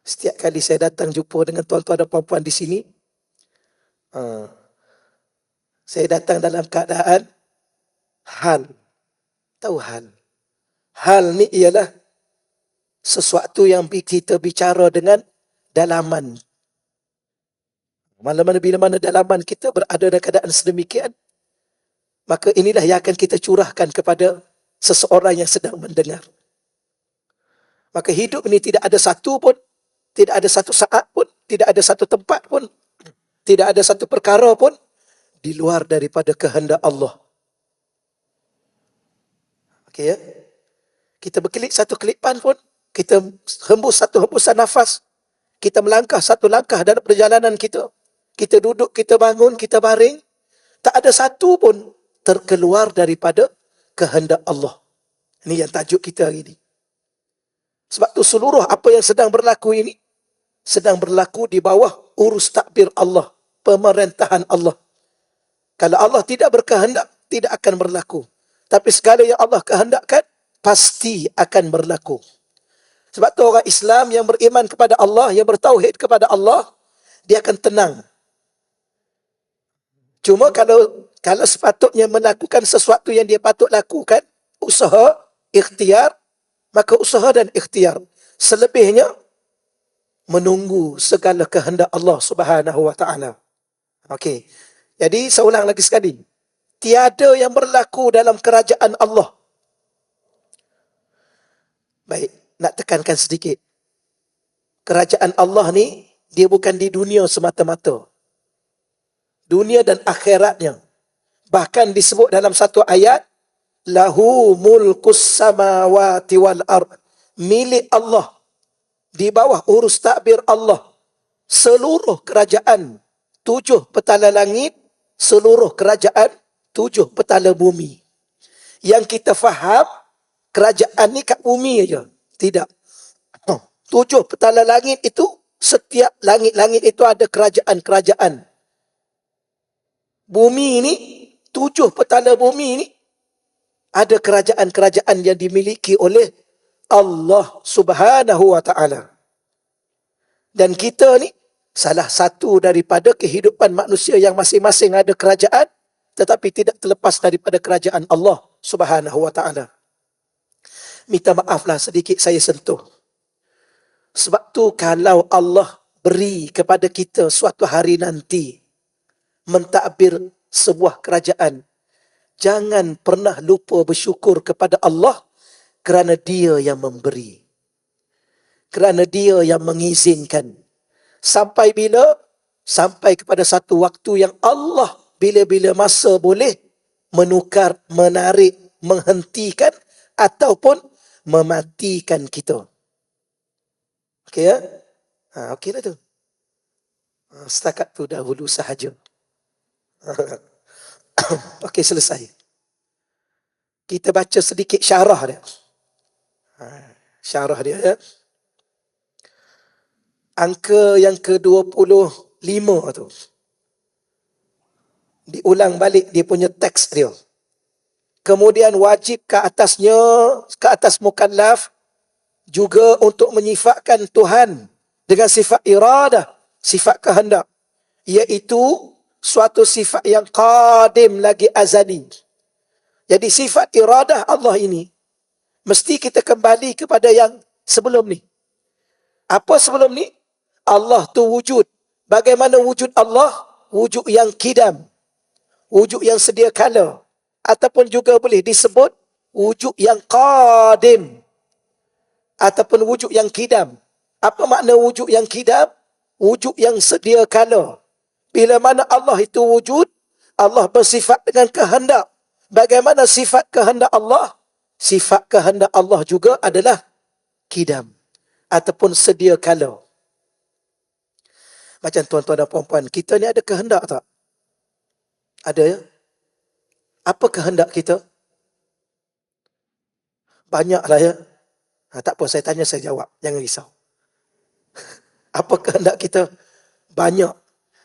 Setiap kali saya datang jumpa dengan tuan-tuan dan puan-puan di sini, saya datang dalam keadaan hal. Tahu hal? Hal ni ialah sesuatu yang kita bicara dengan dalaman. Mana-mana bila mana dalaman kita berada dalam keadaan sedemikian, maka inilah yang akan kita curahkan kepada seseorang yang sedang mendengar. Maka hidup ini tidak ada satu pun, tidak ada satu saat pun, tidak ada satu tempat pun, tidak ada satu perkara pun di luar daripada kehendak Allah. Okey ya? Kita berkelip satu kelipan pun, kita hembus satu hembusan nafas, kita melangkah satu langkah dalam perjalanan kita, kita duduk, kita bangun, kita baring, tak ada satu pun terkeluar daripada kehendak Allah. Ini yang tajuk kita hari ini. Sebab tu seluruh apa yang sedang berlaku ini sedang berlaku di bawah urus takbir Allah, pemerintahan Allah. Kalau Allah tidak berkehendak, tidak akan berlaku. Tapi segala yang Allah kehendakkan, pasti akan berlaku. Sebab tu orang Islam yang beriman kepada Allah, yang bertauhid kepada Allah, dia akan tenang. Cuma kalau sepatutnya melakukan sesuatu yang dia patut lakukan, usaha, ikhtiar, maka usaha dan ikhtiar. Selebihnya, menunggu segala kehendak Allah Subhanahu wa ta'ala. Okey. Jadi, saya ulang lagi sekali. Tiada yang berlaku dalam kerajaan Allah. Baik, nak tekankan sedikit. Kerajaan Allah ni, dia bukan di dunia semata-mata. Dunia dan akhiratnya. Bahkan disebut dalam satu ayat, lahu mulkus samawati wal ard. Milik Allah. Di bawah urus takbir Allah. Seluruh kerajaan 7 petala langit, seluruh kerajaan 7 petala bumi. Yang kita faham, kerajaan ni kat bumi aja. Tidak. 7 petala langit itu, setiap langit-langit itu ada kerajaan-kerajaan. Bumi ini, 7 petala bumi ini, ada kerajaan-kerajaan yang dimiliki oleh Allah Subhanahu wa ta'ala. Dan kita ni, salah satu daripada kehidupan manusia yang masing-masing ada kerajaan, tetapi tidak terlepas daripada kerajaan Allah Subhanahu wa ta'ala. Minta maaflah sedikit saya sentuh. Sebab tu kalau Allah beri kepada kita suatu hari nanti mentadbir sebuah kerajaan, jangan pernah lupa bersyukur kepada Allah kerana Dia yang memberi. Kerana Dia yang mengizinkan. Sampai bila? Sampai kepada satu waktu yang Allah bila-bila masa boleh menukar, menarik, menghentikan ataupun mematikan kita. Okey ya? Okey lah tu. Setakat tu dahulu sahaja. Okey, selesai. Kita baca sedikit syarah dia. Syarah dia ya. Angka yang ke-25 tu. Diulang balik dia punya teks dia. Kemudian wajib ke atasnya, ke atas mukallaf, juga untuk menyifatkan Tuhan dengan sifat iradah, sifat kehendak. Iaitu suatu sifat yang qadim lagi azali. Jadi sifat iradah Allah ini, mesti kita kembali kepada yang sebelum ni. Apa sebelum ni? Allah tu wujud. Bagaimana wujud Allah? Wujud yang kidam. Wujud yang sedia kala. Ataupun juga boleh disebut wujud yang qadim. Ataupun wujud yang kidam. Apa makna wujud yang kidam? Wujud yang sedia kala. Bila mana Allah itu wujud, Allah bersifat dengan kehendak. Bagaimana sifat kehendak Allah? Sifat kehendak Allah juga adalah kidam. Ataupun sedia kala. Macam tuan-tuan dan puan-puan, kita ni ada kehendak tak? Ada ya? Apa kehendak kita? Banyaklah ya. Tak apa, saya tanya, saya jawab. Jangan risau. Apa kehendak kita? Banyak.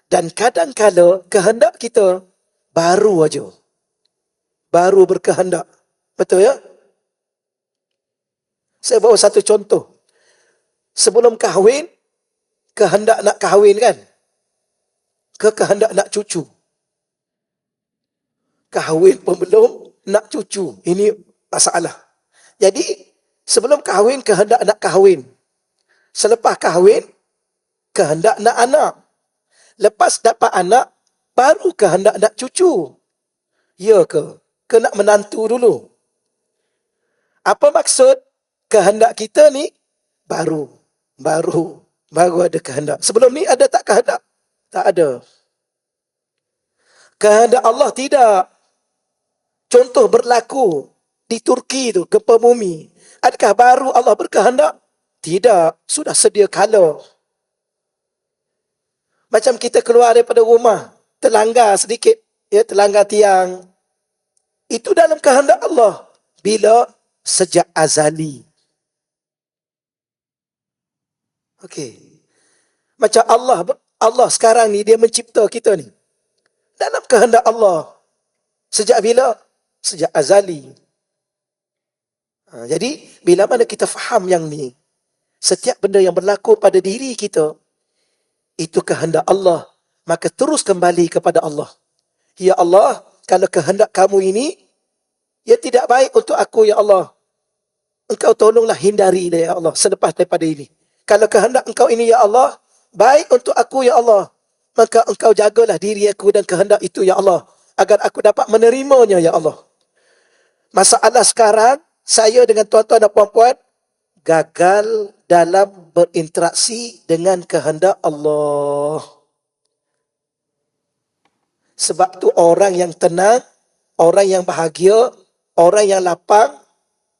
Dan kadang-kadang kehendak kita baru aja. Baru berkehendak. Betul ya? Saya bawa satu contoh. Sebelum kahwin, kehendak nak kahwin kan? Kehendak nak cucu. Kahwin pun belum, nak cucu. Ini masalah. Jadi, sebelum kahwin, kehendak nak kahwin. Selepas kahwin, kehendak nak anak. Lepas dapat anak, baru kehendak nak cucu. Ya ke? Ke nak menantu dulu? Apa maksud? Kehendak kita ni, baru ada kehendak. Sebelum ni ada tak kehendak? Tak ada. Kehendak Allah tidak. Contoh berlaku di Turki tu, gempa bumi. Adakah baru Allah berkehendak? Tidak. Sudah sedia kala. Macam kita keluar daripada rumah, terlanggar sedikit, ya, terlanggar tiang. Itu dalam kehendak Allah. Bila? Sejak azali. Okey. Macam Allah sekarang ni, dia mencipta kita ni. Dalam kehendak Allah. Sejak bila? Sejak azali. Jadi, bila mana kita faham yang ni, setiap benda yang berlaku pada diri kita, itu kehendak Allah. Maka terus kembali kepada Allah. Ya Allah, kalau kehendak kamu ini, ya tidak baik untuk aku, ya Allah. Engkau tolonglah hindari dia, ya Allah, selepas daripada ini. Kalau kehendak engkau ini, ya Allah, baik untuk aku, ya Allah, maka engkau jagalah diri aku dan kehendak itu, ya Allah, agar aku dapat menerimanya, ya Allah. Masalah sekarang, saya dengan tuan-tuan dan puan-puan, gagal dalam berinteraksi dengan kehendak Allah. Sebab tu orang yang tenang, orang yang bahagia, orang yang lapang,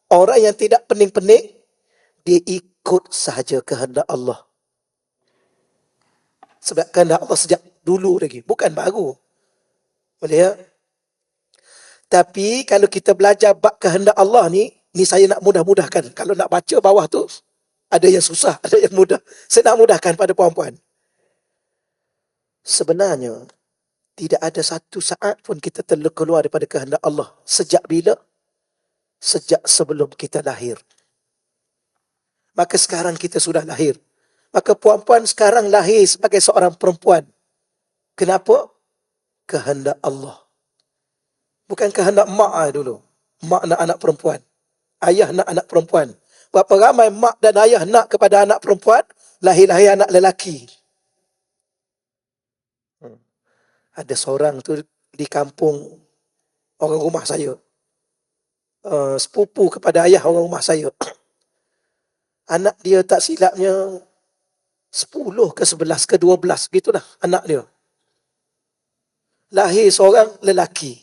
orang yang tidak pening-pening, dia ikut sahaja kehendak Allah. Sebab kehendak Allah sejak dulu lagi, bukan baru. Boleh ya? Tapi kalau kita belajar bab kehendak Allah ni saya nak mudah-mudahkan. Kalau nak baca bawah tu, ada yang susah, ada yang mudah. Saya nak mudahkan pada puan-puan. Sebenarnya, tidak ada satu saat pun kita terkeluar daripada kehendak Allah. Sejak bila? Sejak sebelum kita lahir. Maka sekarang kita sudah lahir. Maka puan-puan sekarang lahir sebagai seorang perempuan. Kenapa? Kehendak Allah. Bukan kehendak mak dulu. Mak nak anak perempuan. Ayah nak anak perempuan. Berapa ramai mak dan ayah nak kepada anak perempuan, lahir-lahir anak lelaki. Ada seorang tu di kampung, orang rumah saya. Sepupu kepada ayah orang rumah saya. Anak dia tak silapnya 10 ke 11 ke 12, gitulah anak dia. Lahir seorang lelaki.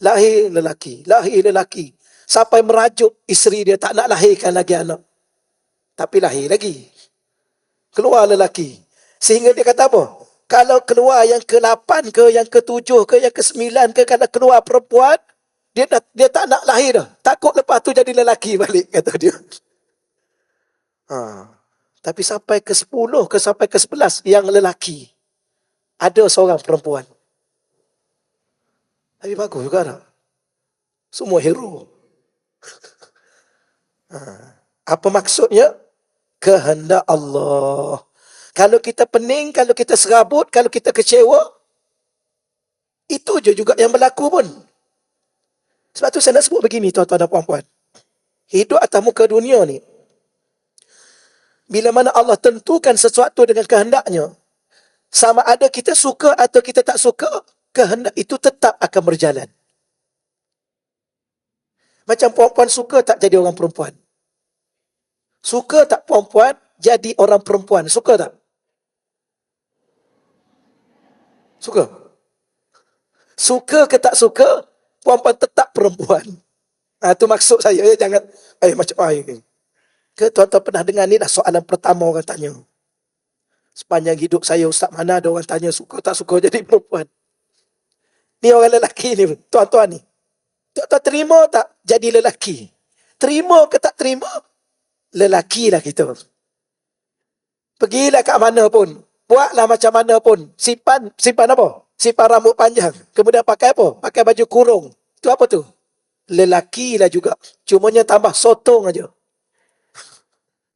Lahir lelaki. Sampai merajuk isteri dia tak nak lahirkan lagi anak. Tapi lahir lagi. Keluar lelaki. Sehingga dia kata apa? Kalau keluar yang ke-8 ke, yang ke-7 ke, yang ke-9 ke, kalau keluar perempuan, dia tak nak lahir dah. Takut lepas tu jadi lelaki balik, kata dia. Tapi sampai ke-10 ke sampai ke-11 yang lelaki. Ada seorang perempuan. Tapi bagus juga tak? Semua hero. Apa maksudnya? Kehendak Allah. Kalau kita pening, kalau kita serabut, kalau kita kecewa, itu je juga yang berlaku pun. Sebab tu saya nak sebut begini, tuan-tuan dan puan-puan. Hidup atas muka dunia ni, bila mana Allah tentukan sesuatu dengan kehendaknya, sama ada kita suka atau kita tak suka, kehendak itu tetap akan berjalan. Macam perempuan suka tak jadi orang perempuan? Suka tak perempuan jadi orang perempuan? Suka tak? Suka? Suka ke tak suka, perempuan tetap perempuan. Itu maksud saya. Jangan, macam ni. Ke tuan-tuan pernah dengar ni dah soalan pertama orang tanya. Sepanjang hidup saya, Ustaz, mana ada orang tanya suka tak suka jadi perempuan? Ni orang lelaki ni, tuan-tuan ni. Tuan-tuan terima tak jadi lelaki? Terima ke tak terima? Lelakilah kita. Pergilah kat mana pun. Buatlah macam mana pun. Simpan apa? Simpan rambut panjang. Kemudian pakai apa? Pakai baju kurung. Itu apa tu? Lelakilah juga. Cumanya tambah sotong aja.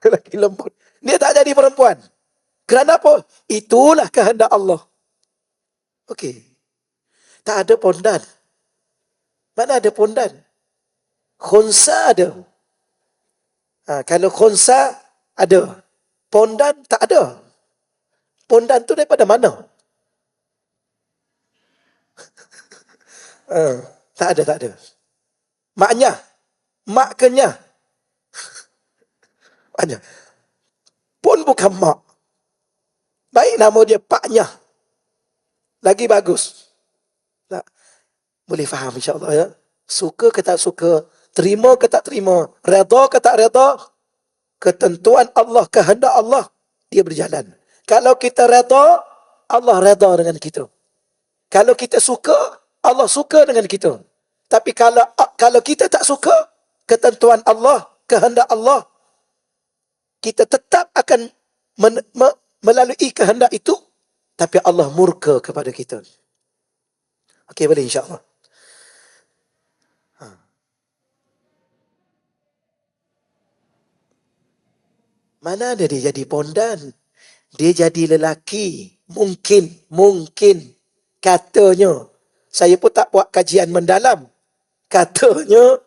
Lelaki lembut. Dia tak jadi perempuan. Kerana apa? Itulah kehendak Allah. Okey. Tak ada pondan. Mana ada pondan? Khunsa ada. Kalau khunsa ada. Pondan tak ada. Pondan tu daripada mana? Tak ada, tak ada. Maknya. Maknya. Maknya. Pun bukan mak. Baik nama dia paknya. Lagi bagus. Tak. Boleh faham insyaAllah ya. Suka ke tak suka. Terima ke tak terima. Redha ke tak redha. Ketentuan Allah, kehendak Allah. Dia berjalan. Kalau kita redha, Allah redha dengan kita. Kalau kita suka, Allah suka dengan kita. Tapi kalau kita tak suka, ketentuan Allah, kehendak Allah, kita tetap akan melalui kehendak itu, tapi Allah murka kepada kita. Okey, boleh insyaAllah. Mana ada dia jadi pondan? Dia jadi lelaki. Mungkin. Katanya. Saya pun tak buat kajian mendalam. Katanya,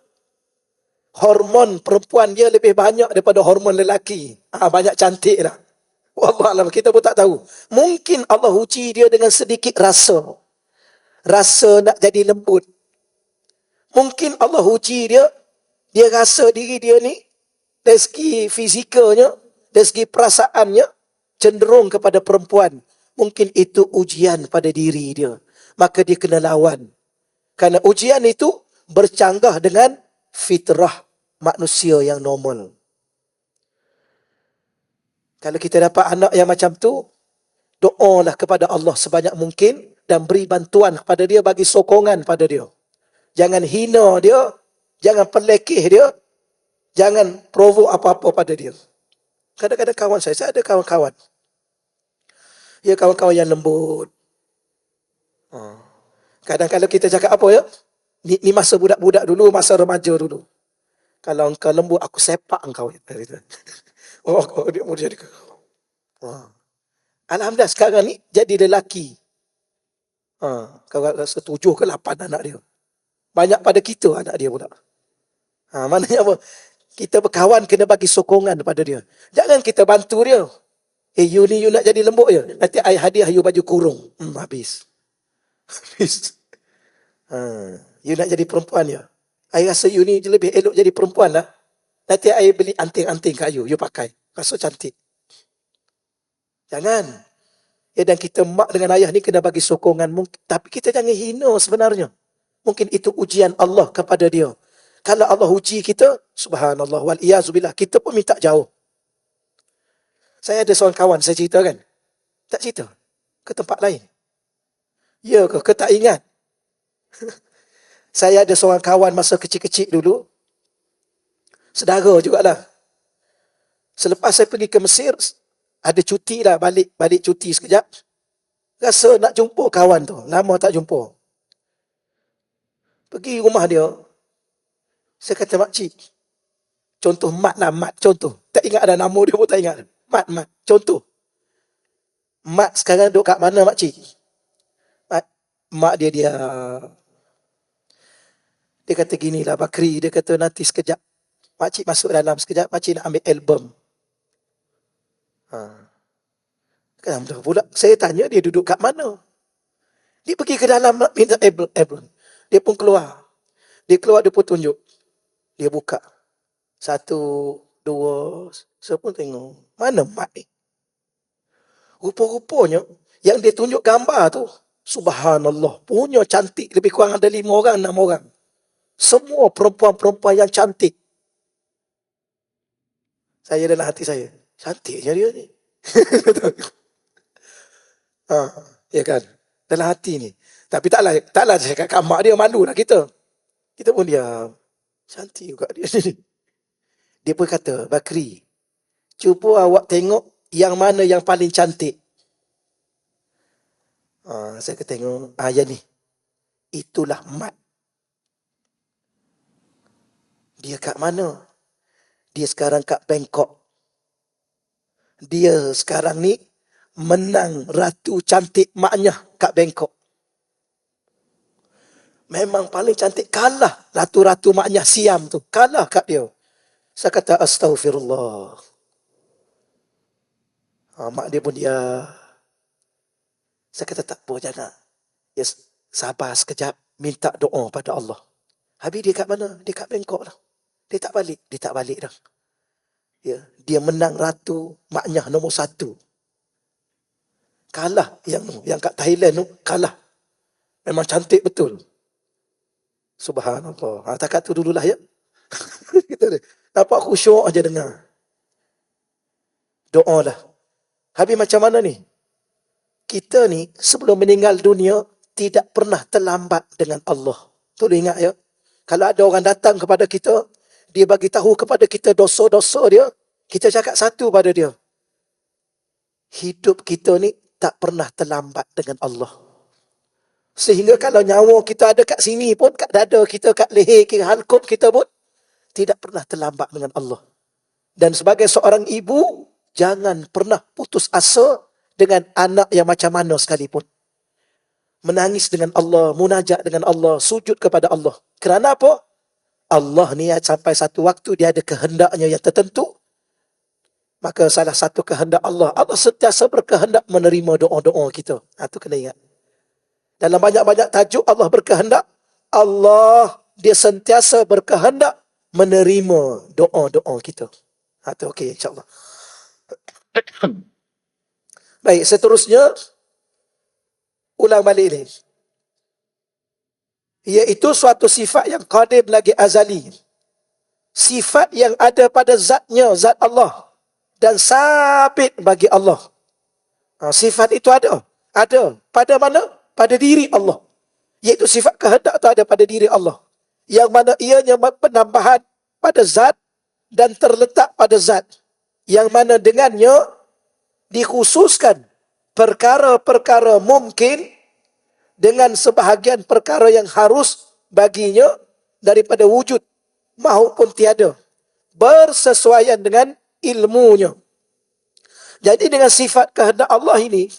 hormon perempuan dia lebih banyak daripada hormon lelaki. Banyak cantik lah. Wallahualam, kita pun tak tahu. Mungkin Allah uji dia dengan sedikit rasa. Rasa nak jadi lembut. Mungkin Allah uji dia. Dia rasa diri dia ni, dari segi fizikalnya, dari segi perasaannya, cenderung kepada perempuan. Mungkin itu ujian pada diri dia. Maka dia kena lawan. Kerana ujian itu bercanggah dengan fitrah manusia yang normal. Kalau kita dapat anak yang macam tu, doalah kepada Allah sebanyak mungkin dan beri bantuan kepada dia, bagi sokongan pada dia. Jangan hina dia, jangan pelekeh dia, jangan provok apa-apa pada dia. Kadang-kadang kawan saya ada kawan-kawan. Ya, kawan-kawan yang lembut. Kadang-kadang kita cakap apa ya? Ni masa budak-budak dulu, masa remaja dulu. Kalau engkau lembut, aku sepak engkau. Dia mau jadi. Alhamdulillah sekarang ni jadi lelaki. Kau rasa 7 ke 8 anak dia. Banyak pada kita anak dia pula. Maknanya apa? Kita berkawan kena bagi sokongan pada dia. Jangan kita bantu dia. You nak jadi lembut ya? Nanti I hadiah you baju kurung. Habis. Habis. You nak jadi perempuan ya? I rasa you ni lebih elok jadi perempuan lah. Nanti I beli anting-anting kat you pakai. Rasa cantik. Jangan. Dan kita mak dengan ayah ni kena bagi sokongan. Tapi kita jangan hina sebenarnya. Mungkin itu ujian Allah kepada dia. Kalau Allah uji kita, subhanallah, wal-iyazubillah, kita pun minta jauh. Saya ada seorang kawan, saya cerita kan? Tak cerita. Ke tempat lain. Ya ke tak ingat? Saya ada seorang kawan masa kecil-kecil dulu. Saudara jugalah. Selepas saya pergi ke Mesir, ada cuti lah, balik cuti sekejap. Rasa nak jumpa kawan tu. Lama tak jumpa. Pergi rumah dia. Saya kata, makcik. Contoh Mat lah, Mat. Contoh. Tak ingat ada nama dia pun tak ingat. Mat. Contoh. Mat sekarang duduk kat mana, makcik? Mak dia kata gini lah, Bakri. Dia kata nanti sekejap. Makcik masuk dalam sekejap. Makcik nak ambil album. Kenapa pula? Saya tanya dia duduk kat mana. Dia pergi ke dalam nak minta album. Dia pun keluar. Dia pun tunjuk. Dia buka. 1, 2, saya pun tengok. Mana Mat ni? Rupa-rupanya, yang dia tunjuk gambar tu, subhanallah, punya cantik. Lebih kurang ada 5 orang, 6 orang. Semua perempuan-perempuan yang cantik. Saya dalam hati saya, cantiknya dia ni. Ya kan? Dalam hati ni. Tapi taklah cakap kat mak dia, malu lah kita. Kita pun diam. Cantik juga dia ni. Dia pun kata, Bakri, cuba awak tengok yang mana yang paling cantik. Saya kata tengok, yang ni. Itulah Mat. Dia kat mana? Dia sekarang kat Bangkok. Dia sekarang ni menang ratu cantik maknya kat Bangkok. Memang paling cantik, kalah ratu-ratu maknya Siam tu, kalah kat dia. Saya kata astaghfirullah. Mak dia pun dia. Saya kata tak apa, jangan. Ya, sabar sekejap, minta doa pada Allah. Habis dia kat mana? Dia kat Bangkok lah. Dia tak balik dah. Ya, dia menang ratu maknya nombor 1. Kalah yang kat Thailand tu, kalah. Memang cantik betul. Subhanallah. Takat tu dululah ya. Kita ni nampak khusyuk aja dengar. Doa lah. Habis macam mana ni? Kita ni sebelum meninggal dunia tidak pernah terlambat dengan Allah. Tolong ingat ya. Kalau ada orang datang kepada kita, dia bagi tahu kepada kita dosa-dosa dia, kita cakap satu pada dia. Hidup kita ni tak pernah terlambat dengan Allah. Sehingga kalau nyawa kita ada kat sini pun, kat dada kita, kat leher kita, halkup kita pun, tidak pernah terlambat dengan Allah. Dan sebagai seorang ibu, jangan pernah putus asa dengan anak yang macam mana sekalipun. Menangis dengan Allah, munajat dengan Allah, sujud kepada Allah. Kerana apa? Allah ni sampai satu waktu dia ada kehendaknya yang tertentu. Maka salah satu kehendak Allah, Allah sentiasa berkehendak menerima doa-doa kita. Itu kena ingat. Dalam banyak-banyak tajuk Allah berkehendak, Allah dia sentiasa berkehendak menerima doa-doa kita. Itu okey, insyaAllah. Baik, seterusnya ulang balik ni. Iaitu suatu sifat yang qadim lagi azali. Sifat yang ada pada zatnya, zat Allah. Dan sabit bagi Allah. Sifat itu ada. Ada. Pada mana? Pada diri Allah. Iaitu sifat kehendak itu ada pada diri Allah. Yang mana ianya penambahan pada zat dan terletak pada zat. Yang mana dengannya dikhususkan perkara-perkara mungkin dengan sebahagian perkara yang harus baginya daripada wujud maupun tiada. Bersesuaian dengan ilmunya. Jadi dengan sifat kehendak Allah ini,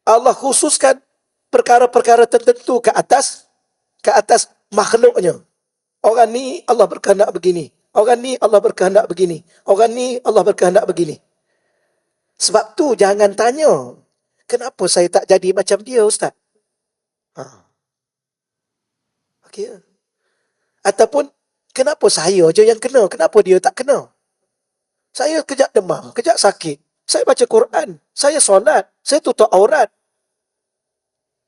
Allah khususkan perkara-perkara tertentu ke atas makhluknya. Orang ni Allah berkehendak begini. Orang ni Allah berkehendak begini. Orang ni Allah berkehendak begini. Sebab tu jangan tanya, kenapa saya tak jadi macam dia, Ustaz? Okey. Ataupun kenapa saya je yang kena? Kenapa dia tak kena? Saya kejap demam, kejap sakit. Saya baca Quran, saya solat, saya tutup aurat.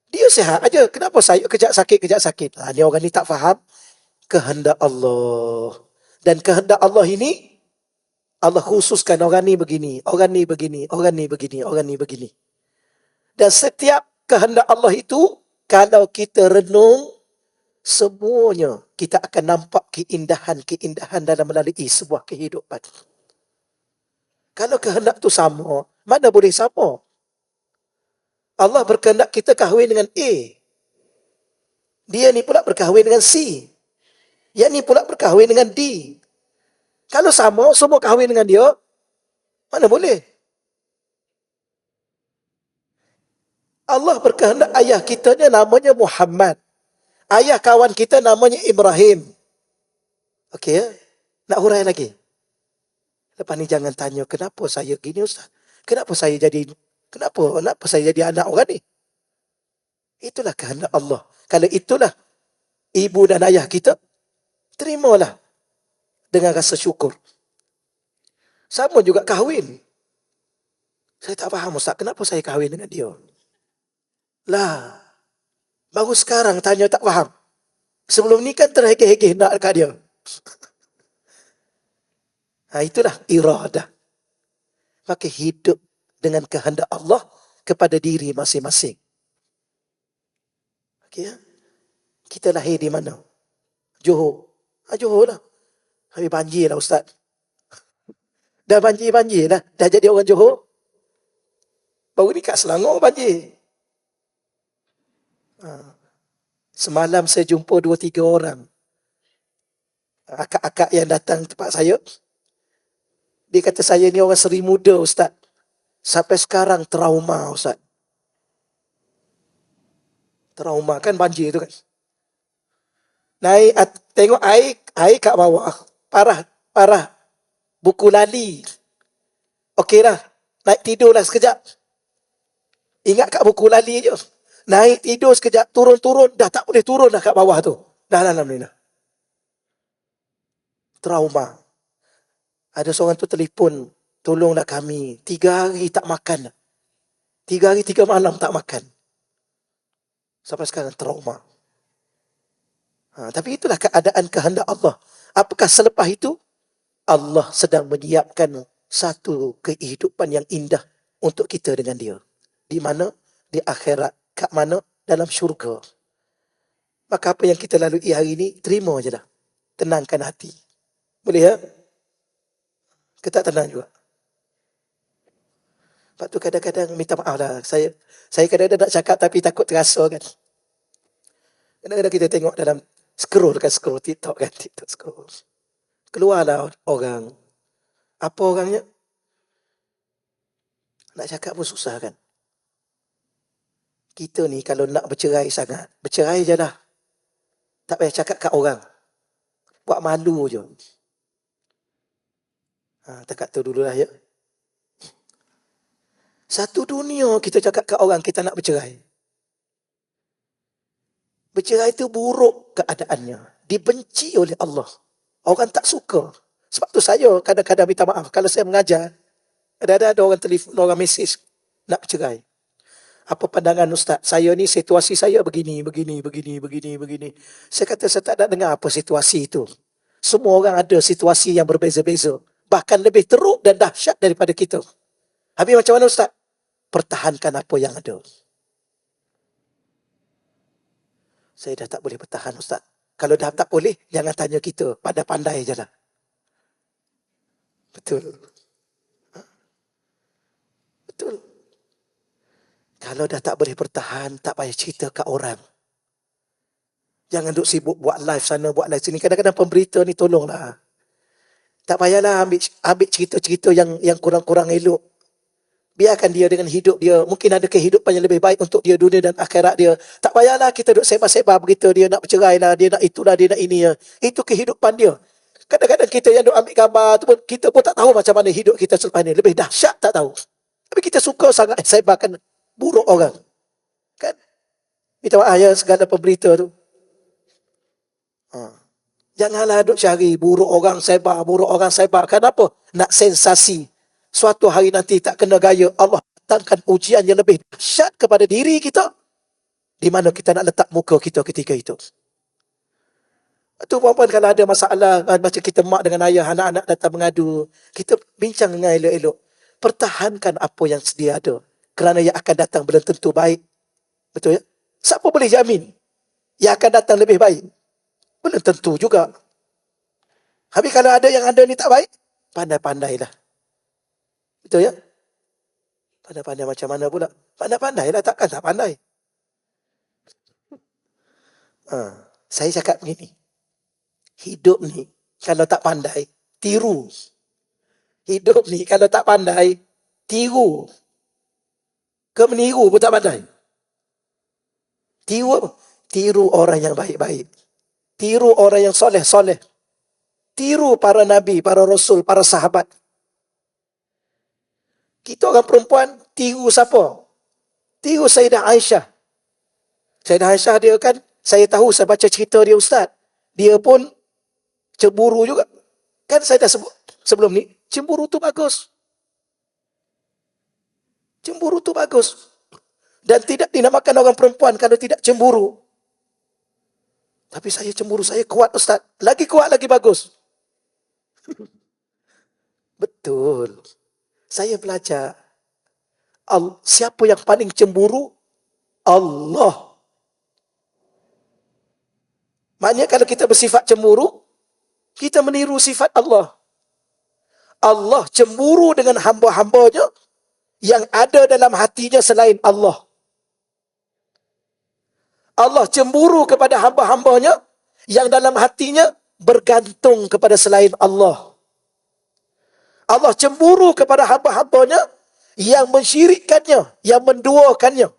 Dia sihat aja. Kenapa saya kejap sakit? Ni orang ni tak faham kehendak Allah. Dan kehendak Allah ini, Allah khususkan orang ni begini, orang ni begini, orang ni begini, orang ni begini. Dan setiap kehendak Allah itu, kalau kita renung, semuanya kita akan nampak keindahan-keindahan dalam melalui sebuah kehidupan. Kalau kehendak tu sama, mana boleh sama? Allah berkehendak kita kahwin dengan A. Dia ni pula berkahwin dengan C. Yang ni pula berkahwin dengan D. Kalau sama, semua kahwin dengan dia, mana boleh? Allah berkehendak ayah kita ni namanya Muhammad. Ayah kawan kita namanya Ibrahim. Okey ya? Nak hurai lagi? Lepas ni jangan tanya, kenapa saya gini Ustaz? Kenapa saya jadi anak orang ni? Itulah kehendak Allah. Kalau itulah ibu dan ayah kita, terimalah dengan rasa syukur. Sama juga kahwin. Saya tak faham Ustaz, kenapa saya kahwin dengan dia? Lah, baru sekarang tanya tak faham. Sebelum ni kan terhegeh-hegeh nak dekat dia. Itulah iradah. Maka hidup dengan kehendak Allah kepada diri masing-masing. Okay, ya? Kita lahir di mana? Johor. Johor lah. Habis banjir lah Ustaz. Dah banjir lah. Dah jadi orang Johor. Baru ni kat Selangor banjir. Semalam saya jumpa 2-3 orang. Akak-akak yang datang tempat saya. Dia kata saya ni orang Seri Muda Ustaz. Sampai sekarang trauma, Ustaz. Trauma kan banjir tu kan. Naik, tengok air kat bawah. Parah, parah. Buku lali. Okey lah. Naik tidur lah sekejap. Ingat kat buku lali je. Naik tidur sekejap, turun-turun. Dah tak boleh turun dah kat bawah tu. Dah alhamdulillah. Trauma. Ada seorang tu telefon. Tolonglah kami. 3 hari tak makan. 3 hari 3 malam tak makan. Sampai sekarang trauma. Tapi itulah keadaan kehendak Allah. Apakah selepas itu? Allah sedang menyiapkan satu kehidupan yang indah untuk kita dengan dia. Di mana? Di akhirat. Kat mana? Dalam syurga. Maka apa yang kita lalui hari ini, terima je lah. Tenangkan hati. Boleh ya? Kita tenang juga. Lepas tu kadang-kadang minta maaf lah. Saya kadang-kadang nak cakap tapi takut terasa kan. Kadang-kadang kita tengok dalam scroll TikTok kan. TikTok scroll. Keluarlah orang. Apa orangnya? Nak cakap pun susah kan. Kita ni kalau nak bercerai sangat, bercerai je lah. Tak payah cakap kat orang. Buat malu je. Dekat tu dululah ya. Satu dunia kita cakap kat orang kita nak bercerai. Bercerai itu buruk keadaannya. Dibenci oleh Allah. Orang tak suka. Sebab tu saya kadang-kadang minta maaf. Kalau saya mengajar, ada orang telefon, orang mesej nak bercerai. Apa pandangan Ustaz? Saya ni situasi saya begini. Saya kata saya tak nak dengar apa situasi itu. Semua orang ada situasi yang berbeza-beza. Bahkan lebih teruk dan dahsyat daripada kita. Habis macam mana Ustaz? Pertahankan apa yang ada. Saya dah tak boleh bertahan Ustaz. Kalau dah tak boleh, jangan tanya kita. Pandai-pandai je lah. Betul. Betul. Kalau dah tak boleh bertahan, tak payah cerita kat orang. Jangan duk sibuk buat live sana, buat live sini. Kadang-kadang pemberita ni tolonglah. Tak payahlah ambil cerita-cerita yang kurang-kurang elok. Biarkan dia dengan hidup dia. Mungkin ada kehidupan yang lebih baik untuk dia dunia dan akhirat dia. Tak payahlah kita duk sebar-sebar berita dia nak bercerai lah, dia nak itulah, dia nak ini. Itu kehidupan dia. Kadang-kadang kita yang duk ambil gambar tu pun, kita pun tak tahu macam mana hidup kita selepas ni. Lebih dahsyat tak tahu. Tapi kita suka sangat sebarkan buruk orang. Kan? Minta maaf ya segala pemberita tu. Janganlah duk cari buruk orang sebar. Kenapa? Nak sensasi. Suatu hari nanti tak kena gaya. Allah datangkan ujian yang lebih dahsyat kepada diri kita. Di mana kita nak letak muka kita ketika itu. Itu puan-puan kalau ada masalah, macam kita mak dengan ayah, anak-anak datang mengadu, kita bincang dengan elok-elok. Pertahankan apa yang sedia ada. Kerana yang akan datang belum tentu baik. Betul ya? Siapa boleh jamin yang akan datang lebih baik? Belum tentu juga. Habis kalau ada yang ada ni tak baik, pandai-pandailah. Betul ya? Pandai-pandai macam mana pula? Pandai-pandailah, takkan tak pandai. Saya cakap begini. Hidup ni kalau tak pandai, tiru. Hidup ni kalau tak pandai, tiru. Ke meniru pun tak pandai. Tiru apa? Tiru orang yang baik-baik. Tiru orang yang soleh-soleh. Tiru para nabi, para rasul, para sahabat. Kita orang perempuan, tiru siapa? Tiru Sayyidah Aisyah. Sayyidah Aisyah dia kan, saya tahu, saya baca cerita dia Ustaz. Dia pun cemburu juga. Kan saya dah sebut sebelum ni, cemburu tu bagus. Cemburu tu bagus. Dan tidak dinamakan orang perempuan kalau tidak cemburu. Tapi saya cemburu, saya kuat Ustaz. Lagi kuat, lagi bagus. Betul. Saya belajar. Siapa yang paling cemburu? Allah. Maknanya kalau kita bersifat cemburu, kita meniru sifat Allah. Allah cemburu dengan hamba-hambanya yang ada dalam hatinya selain Allah. Allah cemburu kepada hamba-hambanya yang dalam hatinya bergantung kepada selain Allah. Allah cemburu kepada hamba-hambanya yang mensyirikkannya, yang menduakannya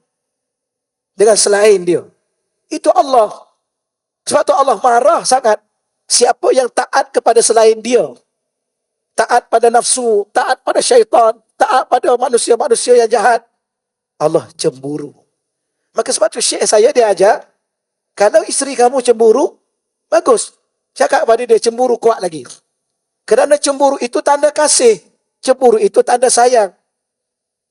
dengan selain dia. Itu Allah. Sebab tu Allah marah sangat. Siapa yang taat kepada selain dia, taat pada nafsu, taat pada syaitan, taat pada manusia-manusia yang jahat, Allah cemburu. Maka sebab tu syekh saya dia ajar, kalau isteri kamu cemburu, bagus. Cakap pada dia, cemburu kuat lagi. Kerana cemburu itu tanda kasih. Cemburu itu tanda sayang.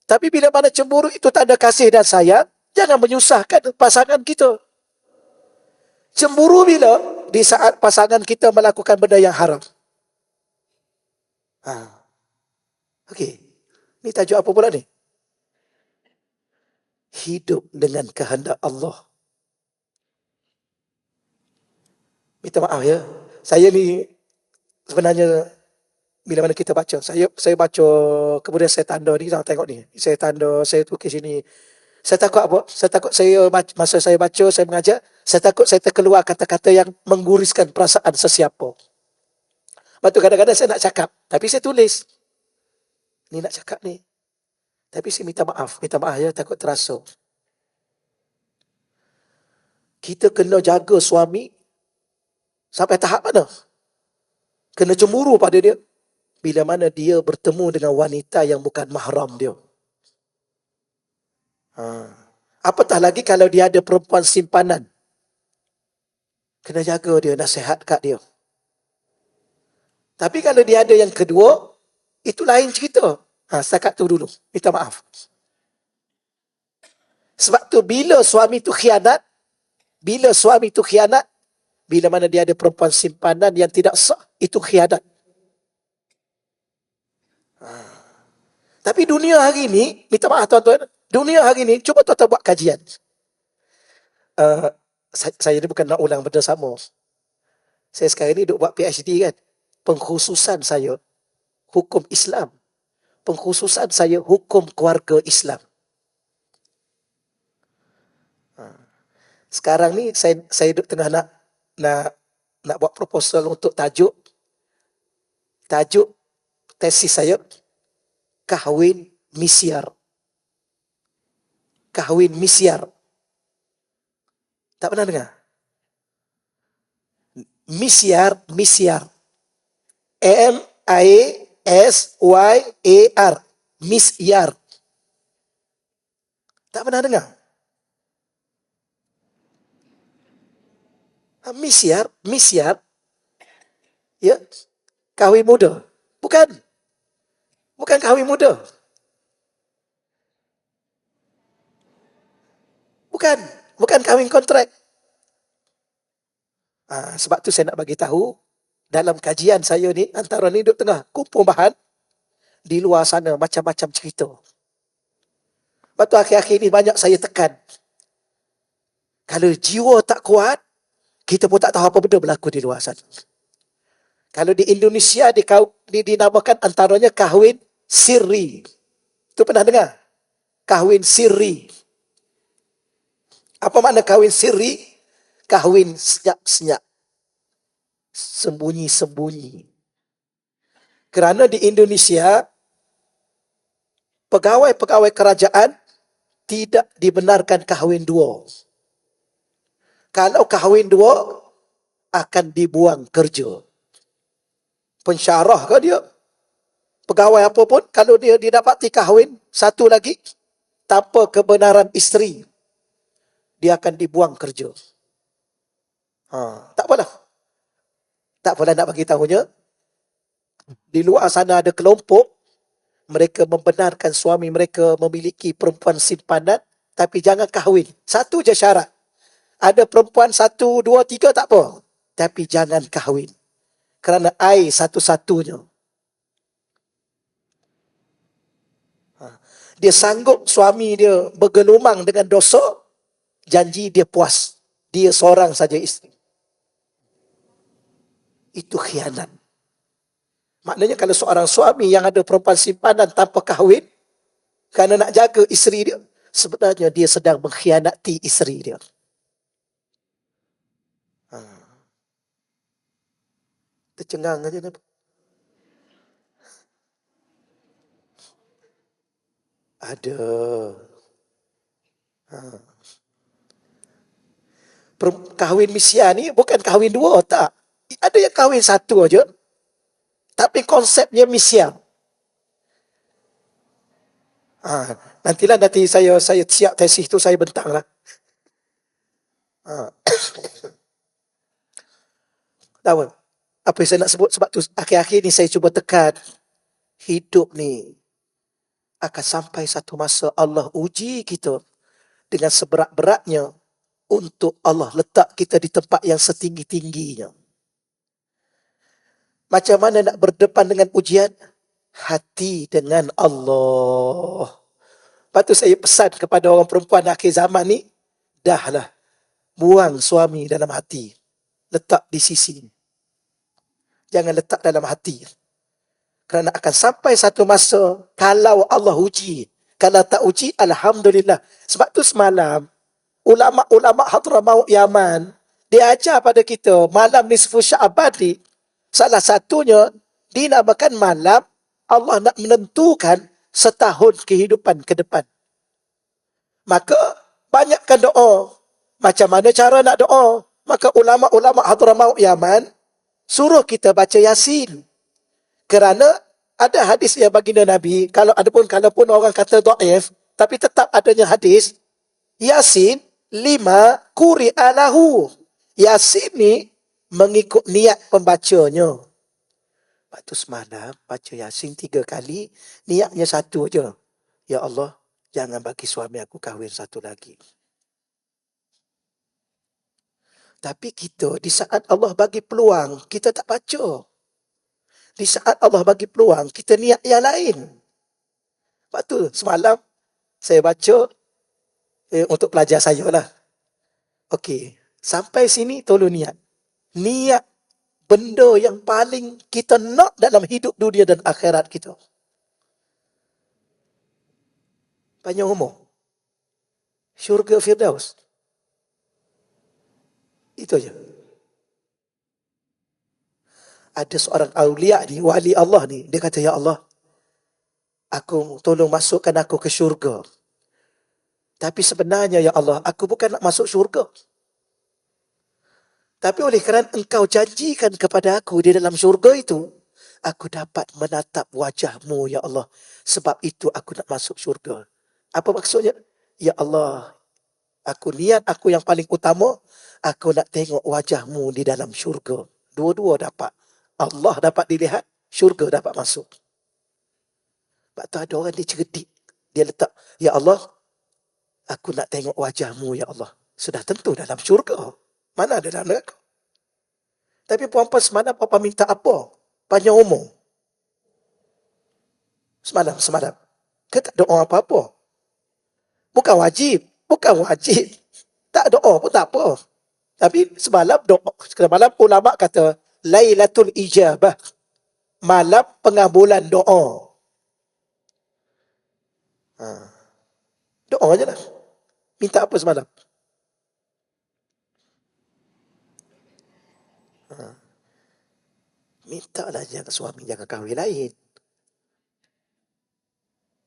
Tapi bila mana cemburu itu tanda kasih dan sayang, jangan menyusahkan pasangan kita. Cemburu bila? Di saat pasangan kita melakukan benda yang haram. Okey. Ni tajuk apa pula ni? Hidup dengan kehendak Allah. Minta maaf ya. Saya ni sebenarnya bila mana kita baca, saya baca, kemudian saya tanda ni, tengok ni. Saya tanda, saya tulis sini. Saya takut apa? Saya takut masa saya baca, saya mengajar, saya takut saya terkeluar kata-kata yang mengguriskan perasaan sesiapa. Lepas tu kadang-kadang saya nak cakap, tapi saya tulis. Ni nak cakap ni. Tapi saya minta maaf ya, takut terasa. Kita kena jaga suami sampai tahap mana? Kena cemburu pada dia bila mana dia bertemu dengan wanita yang bukan mahram dia. Apatah lagi kalau dia ada perempuan simpanan. Kena jaga dia, nasihat kat dia. Tapi kalau dia ada yang kedua, itu lain cerita. Setakat tu dulu. Minta maaf. Sebab tu bila suami tu khianat, bila mana dia ada perempuan simpanan yang tidak sah, itu khianat. Tapi dunia hari ni, minta maaf tuan-tuan, dunia hari ni, cuba tuan-tuan buat kajian. Saya ni bukan nak ulang benda sama. Saya sekarang ni duk buat PhD kan. Pengkhususan saya, hukum Islam. Pengkhususan saya, hukum keluarga Islam. Sekarang ni, saya duk tengah nak buat proposal untuk tajuk tesis saya, kahwin misyar. Kahwin misyar. Tak pernah dengar? Misyar. M-I-S-Y-A-R. Misyar. Tak pernah dengar? Misyar. Ya. Kahwin muda. Bukan kahwin muda. Bukan kahwin kontrak. Sebab tu saya nak bagi tahu, dalam kajian saya ni, antara ni duduk tengah kumpul bahan, di luar sana macam-macam cerita. Lepas tu akhir-akhir ni banyak saya tekan. Kalau jiwa tak kuat, kita pun tak tahu apa benda berlaku di luar sana. Kalau di Indonesia dinamakan antaranya kahwin sirri. Tu pernah dengar? Kahwin sirri. Apa makna kahwin sirri? Kahwin senyap-senyap. Sembunyi-sembunyi. Kerana di Indonesia, pegawai-pegawai kerajaan tidak dibenarkan kahwin dua. Kalau kahwin dua, akan dibuang kerja. Pensyarah ke dia? Pegawai apa pun, kalau dia didapati kahwin satu lagi, tanpa kebenaran isteri, dia akan dibuang kerja. Tak apalah. Nak bagi tahunya. Di luar sana ada kelompok, mereka membenarkan suami mereka memiliki perempuan simpanan, tapi jangan kahwin. Satu je syarat. Ada perempuan 1, 2, 3 tak apa. Tapi jangan kahwin. Kerana air satu-satunya. Dia sanggup suami dia bergelumang dengan dosa, janji dia puas. Dia seorang saja isteri. Itu khianat. Maknanya kalau seorang suami yang ada perempuan simpanan tanpa kahwin, kerana nak jaga isteri dia, sebenarnya dia sedang mengkhianati isteri dia. Tercengang aja. Ada. Kahwin misia ni bukan kahwin dua, tak. Ada yang kahwin satu aja, tapi konsepnya misia. Nanti saya siap tesis tu saya bentang lah. Tahu apa yang saya nak sebut? Sebab tu akhir-akhir ni saya cuba tekan, hidup ni akan sampai satu masa Allah uji kita dengan seberat-beratnya untuk Allah letak kita di tempat yang setinggi-tingginya. Macam mana nak berdepan dengan ujian? Hati dengan Allah. Lepas tu saya pesan kepada orang perempuan akhir zaman ni, dahlah, buang suami dalam hati. Letak di sisi. Jangan letak dalam hati. Kerana akan sampai satu masa, kalau Allah uji, kalau tak uji, Alhamdulillah. Sebab tu semalam, ulama-ulama Hadramaut Yaman, dia ajar pada kita, malam nisfu Sya'ban ni, salah satunya, dinamakan malam, Allah nak menentukan setahun kehidupan ke depan. Maka, banyakkan doa. Macam mana cara nak doa? Maka ulama-ulama Hadramaut Yaman, suruh kita baca Yasin. Kerana ada hadis yang baginda Nabi, kalaupun orang kata dhaif, tapi tetap adanya hadis, Yasin 5 quri'a lahu. Yasin ni mengikut niat pembacanya. Lepas tu semalam baca Yasin 3 kali, niatnya satu aja. Ya Allah, jangan bagi suami aku kahwin satu lagi. Tapi kita di saat Allah bagi peluang, kita tak baca. Di saat Allah bagi peluang, kita niat yang lain. Lepas tu, semalam saya baca untuk pelajar saya lah. Okey, sampai sini tolong niat. Niat benda yang paling kita nak dalam hidup dunia dan akhirat kita. Panjang umur. Syurga Firdaus. Itu aja. Ada seorang awliya ni, wali Allah ni, dia kata, Ya Allah, aku tolong masukkan aku ke syurga. Tapi sebenarnya, Ya Allah, aku bukan nak masuk syurga. Tapi oleh kerana engkau janjikan kepada aku di dalam syurga itu, aku dapat menatap wajahmu, Ya Allah. Sebab itu aku nak masuk syurga. Apa maksudnya? Ya Allah, aku niat aku yang paling utama, aku nak tengok wajahmu di dalam syurga. Dua-dua dapat. Allah dapat dilihat, syurga dapat masuk. Sebab tu ada orang dia cerdik. Dia letak, Ya Allah, aku nak tengok wajahmu, Ya Allah. Sudah tentu dalam syurga. Mana ada dalam neraka? Tapi puan-puan semalam apa minta apa? Panjang umur. Semalam. Kita tak doa apa-apa. Bukan wajib. Tak doa pun tak apa. Tapi semalam ulama kata, Lailatul Ijabah. Malam pengabulan doa. Doa je lah. Minta apa semalam? Minta lah jangan suami, jangan kahwin lain.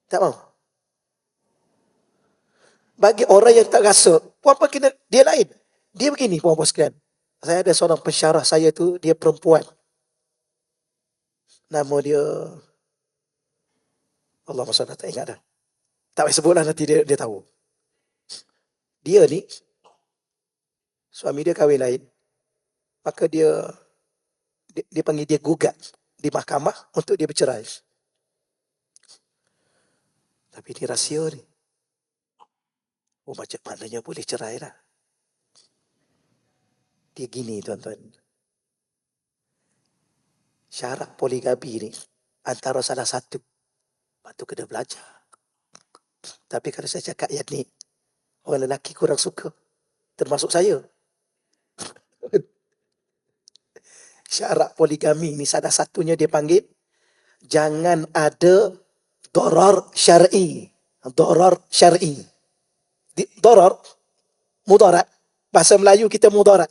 Tak mau. Bagi orang yang tak rasa, puan-puan kena, dia lain. Dia begini, puan-puan sekalian. Saya ada seorang pensyarah saya tu, dia perempuan. Nama dia, Allah SWT tak ingat dah. Tak payah sebutlah, nanti dia tahu. Dia ni, suami dia kahwin lain. Maka dia panggil dia gugat di mahkamah untuk dia bercerai. Tapi ni rahsia ni. Oh, macam mananya boleh cerai lah. Dia gini, tuan-tuan. Syarat poligami ni antara salah satu. Lepas tu kena belajar. Tapi kalau saya cakap yang ni, orang lelaki kurang suka. Termasuk saya. Syarat poligami ni salah satunya dia panggil, jangan ada darar syar'i. Darar syar'i. Darar, mudarat. Bahasa Melayu kita mudarat.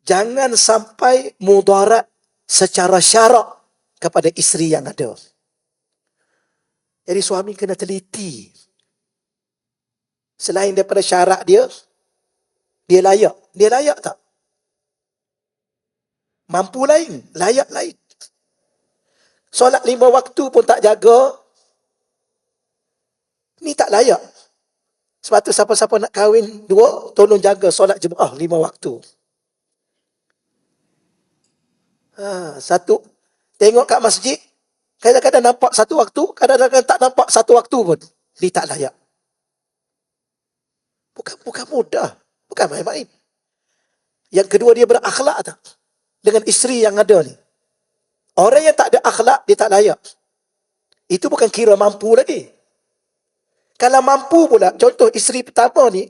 Jangan sampai mudarat secara syarak kepada isteri yang ada. Jadi suami kena teliti. Selain daripada syarat dia, dia layak. Dia layak tak? Mampu lain, layak lain. Solat 5 waktu pun tak jaga, ni tak layak. Sebab tu siapa-siapa nak kahwin dua, tolong jaga solat jemaah 5 waktu. Satu, tengok kat masjid, kadang-kadang nampak satu waktu, kadang-kadang tak nampak satu waktu pun. Ni tak layak. Bukan mudah. Bukan main-main. Yang kedua, dia berakhlak tak? Dengan isteri yang ada ni. Orang yang tak ada akhlak, dia tak layak. Itu bukan kira mampu lagi. Kalau mampu pula, contoh isteri pertama ni,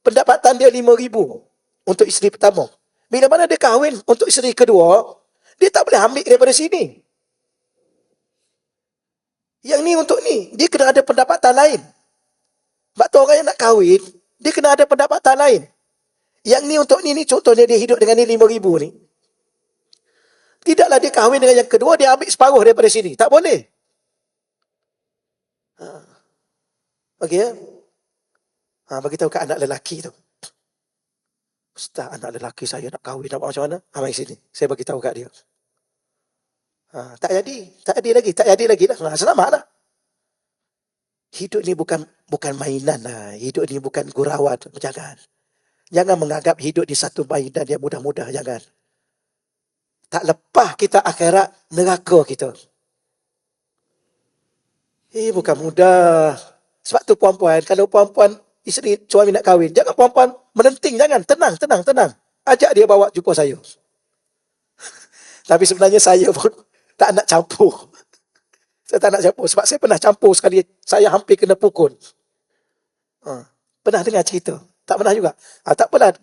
pendapatan dia 5,000 untuk isteri pertama. Bila mana dia kahwin untuk isteri kedua, dia tak boleh ambil daripada sini. Yang ni untuk ni, dia kena ada pendapatan lain. Sebab tu orang yang nak kahwin, dia kena ada pendapatan lain. Yang ni untuk ni contohnya dia hidup dengan ni 5,000 ni. Tidaklah dia kahwin dengan yang kedua, dia ambil separuh daripada sini. Tak boleh. Okey ya? Bagi tahu kat anak lelaki tu. Ustaz, anak lelaki saya nak kahwin, nak buat macam mana? Mari sini. Saya bagi tahu kat dia. Tak jadi lagi lah. Selamat lah. Hidup ni bukan mainan lah. Hidup ni bukan gurauan. Jangan menganggap hidup di satu mainan yang mudah-mudah. Jangan. Tak lepas kita akhirat, neraka kita. Bukan mudah. Sebab tu puan-puan, kalau puan-puan isteri suami nak kahwin, jangan puan-puan menenting, jangan. Tenang. Ajak dia bawa jumpa saya. Tapi sebenarnya saya pun tak nak campur. Saya tak nak campur. Sebab saya pernah campur sekali. Saya hampir kena pukul. Pernah dengar cerita? Tak pernah juga? Tak apalah.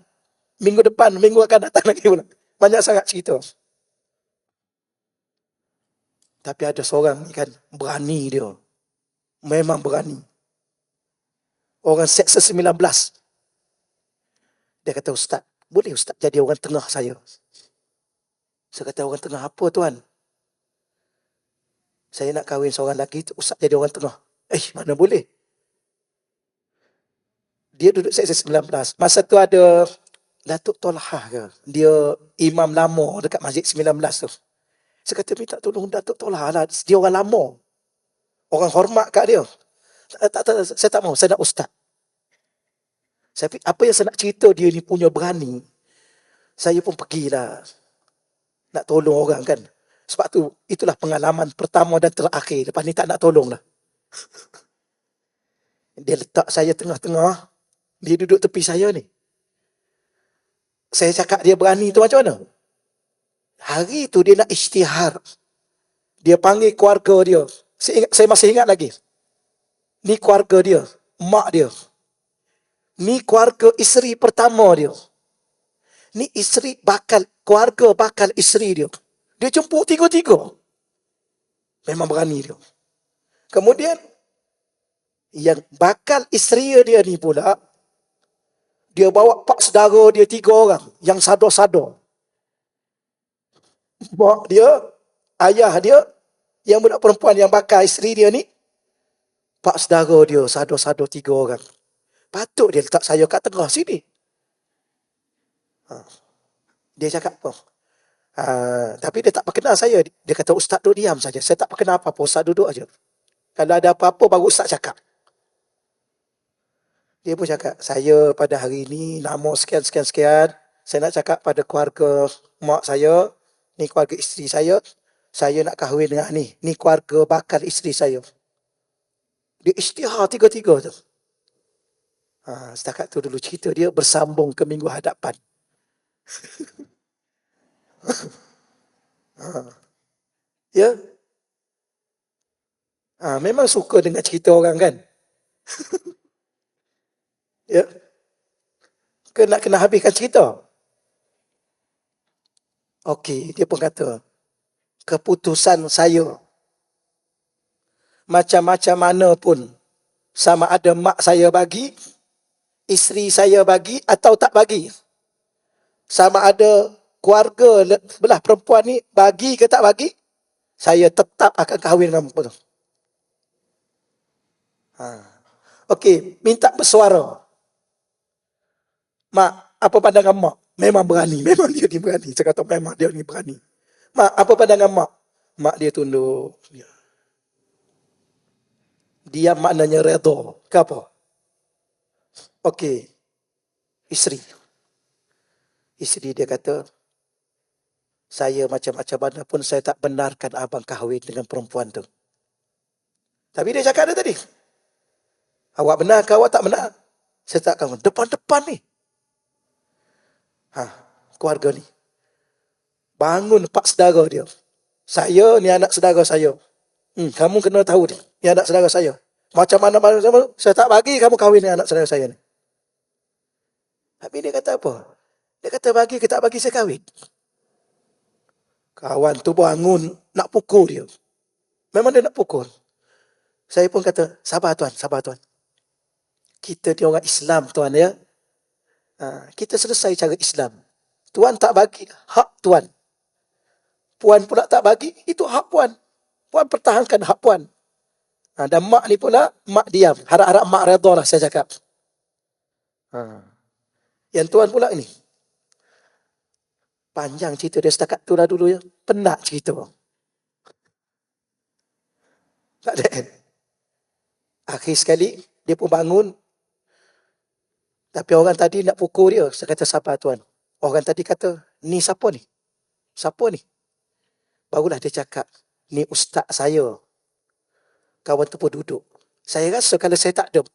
Minggu akan datang lagi pula. Banyak sangat cerita. Tapi ada seorang ni kan, berani dia. Memang berani. Orang seksa 19. Dia kata, Ustaz, boleh Ustaz jadi orang tengah saya? Saya kata, orang tengah apa tuan? Saya nak kahwin seorang lelaki, Ustaz jadi orang tengah. Mana boleh? Dia duduk seksa 19. Masa tu ada Datuk Tolhah ke? Dia imam lama dekat Masjid 19 tu. Saya kata, minta tolong Datuk Tolhah lah. Dia orang lama. Orang hormat kat dia. Saya tak mahu. Saya nak Ustaz. Apa yang saya nak cerita dia ni punya berani. Saya pun pergilah. Nak tolong orang kan. Sebab tu, itulah pengalaman pertama dan terakhir. Lepas ni tak nak tolong lah. Dia letak saya tengah-tengah. Dia duduk tepi saya ni. Saya cakap dia berani tu macam mana? Hari tu dia nak isytihar. Dia panggil keluarga dia. Saya masih ingat lagi. Ni keluarga dia. Mak dia. Ni keluarga isteri pertama dia. Ni keluarga bakal isteri dia. Dia jemput tiga-tiga. Memang berani dia. Kemudian, yang bakal isteri dia ni pula, dia bawa pak saudara dia 3 orang. Yang sado-sado. Mak dia, ayah dia, yang budak perempuan yang bakal isteri dia ni, pak saudara dia, sado-sado 3 orang. Patut dia letak saya kat tengah sini. Dia cakap apa? Tapi dia tak perkenal saya. Dia kata, Ustaz duduk diam saja. Saya tak perkenal apa-apa. Ustaz duduk aja. Kalau ada apa-apa, baru Ustaz cakap. Dia pun cakap, saya pada hari ini, nama sekian-sekian-sekian, saya nak cakap pada keluarga mak saya, ni keluarga isteri saya nak kahwin dengan ni. Ni keluarga bakal isteri saya. Dia isytihar 3-3 tu. Setakat tu dulu cerita dia, bersambung ke minggu hadapan. Ya. Memang suka dengan cerita orang kan. Ya. Kena habiskan cerita. Okey, dia pun kata, keputusan saya, macam-macam mana pun, sama ada mak saya bagi, isteri saya bagi atau tak bagi, sama ada keluarga belah perempuan ni bagi ke tak bagi, saya tetap akan kahwin dengan perempuan tu. Ha. Okey, minta bersuara. Mak, apa pandangan mak? Memang berani. Memang dia ni berani. Saya kata memang dia ni berani. Mak, apa pandangan mak? Mak dia tunduk. Dia maknanya redha. Ke apa? Okey, isteri. Isteri dia kata, saya macam-macam mana pun saya tak benarkan abang kahwin dengan perempuan tu. Tapi dia cakap dia tadi, awak benar ke awak tak benar? Saya tak kahwin. Depan-depan ni. Ha, keluarga ni. Bangun pak saudara dia. Saya ni anak saudara saya. Kamu kena tahu ni. Ni anak saudara saya. Macam mana saya tak bagi kamu kahwin dengan anak saudara saya ni. Tapi dia kata apa? Dia kata bagi ke tak bagi saya kahwin. Kawan tu bangun nak pukul dia. Memang dia nak pukul. Saya pun kata, sabar tuan, sabar tuan. Kita ni orang Islam tuan ya. Kita selesai cara Islam. Tuan tak bagi, hak tuan. Puan pula tak bagi, itu hak puan. Puan pertahankan hak puan. Dan mak ni pula, mak diam. Harap-harap mak redha lah saya cakap. Yang tuan pula ni. Panjang cerita dia setakat tu lah dulu ya. Penat cerita. Tak ada end. Akhir sekali, dia pun bangun. Tapi orang tadi nak pukul dia. Saya kata, sabar tuan. Orang tadi kata, ni siapa ni? Siapa ni? Barulah dia cakap, ni ustaz saya. Kawan tu pun duduk. Saya rasa kalau saya tak ada,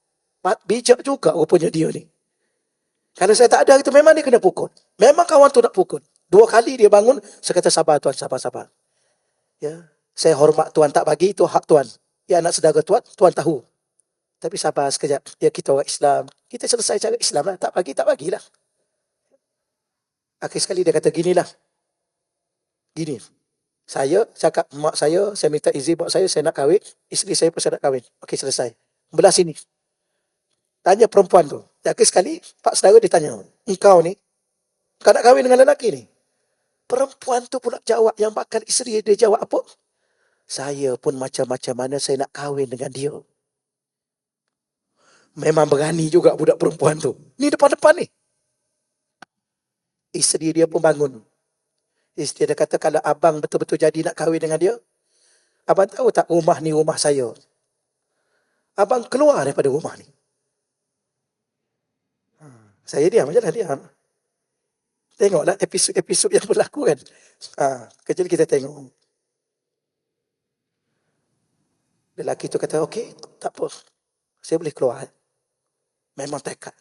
bijak juga rupanya dia ni. Kalau saya tak ada itu memang dia kena pukul. Memang kawan tu nak pukul. 2 kali dia bangun, saya kata sabar tuan, sabar. Ya, saya hormat tuan tak bagi, itu hak tuan. Ya anak saudara tuan, tuan tahu. Tapi sabar sekejap. Ya kita orang Islam. Kita selesai cara Islam lah. Tak bagilah. Akhir sekali dia kata ginilah. Gini. Saya cakap mak saya minta izin buat saya nak kahwin. Isteri saya pun saya nak kahwin. Okey selesai. Belah sini. Tanya perempuan tu. Akhir sekali pak saudara dia tanya. Engkau ni, kau nak kahwin dengan lelaki ni? Perempuan tu pula jawab, yang bakal isteri dia jawab apa? Saya pun macam-macam mana saya nak kahwin dengan dia. Memang berani juga budak perempuan tu. Ni depan-depan ni. Isteri dia pun bangun. Isteri dia kata, kalau abang betul-betul jadi nak kahwin dengan dia, abang tahu tak rumah ni rumah saya. Abang keluar daripada rumah ni. Saya diam je lah, diam. Tengoklah episod-episod yang berlaku kan. Kejap kita tengok. Lelaki tu kata, okey, tak apa. Saya boleh keluar. Memang tekad.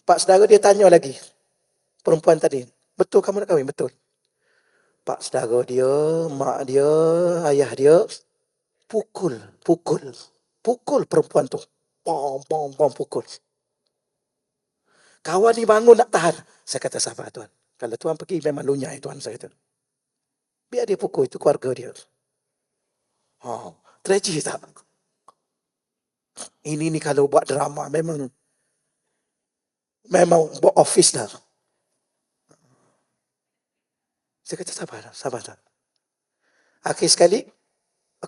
Pak saudara dia tanya lagi. Perempuan tadi. Betul kamu nak kahwin? Betul. Pak saudara dia, mak dia, ayah dia, pukul perempuan tu. Pom, pukul. Kawan ni bangun nak tahan. Saya kata, sabar tuan. Kalau tuan pergi memang lunyai tuan, saya kata. Biar dia pukul, itu keluarga dia. Tragedi tak? Ini ni kalau buat drama memang buat office dah. Saya kata sabar. Akhir sekali,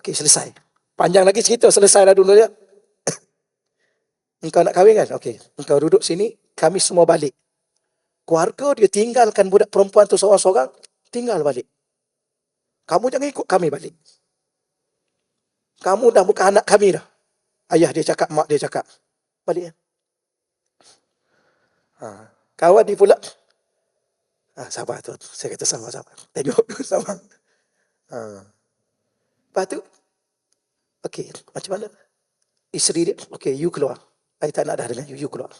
okey selesai. Panjang lagi cerita, selesai lah dulu ya. Engkau nak kahwin kan? Okey. Engkau duduk sini, kami semua balik. Keluarga dia tinggalkan budak perempuan tu seorang-seorang, tinggal balik. Kamu jangan ikut kami balik. Kamu dah bukan anak kami dah. Ayah dia cakap, mak dia cakap. Balik ya. Kawan dia pula. Sabar tu. Saya kata sabar. Tengok dulu sabar. Lepas tu, okey, macam mana? Isteri dia, okey, you keluar. I tak nak dah dengan you keluar.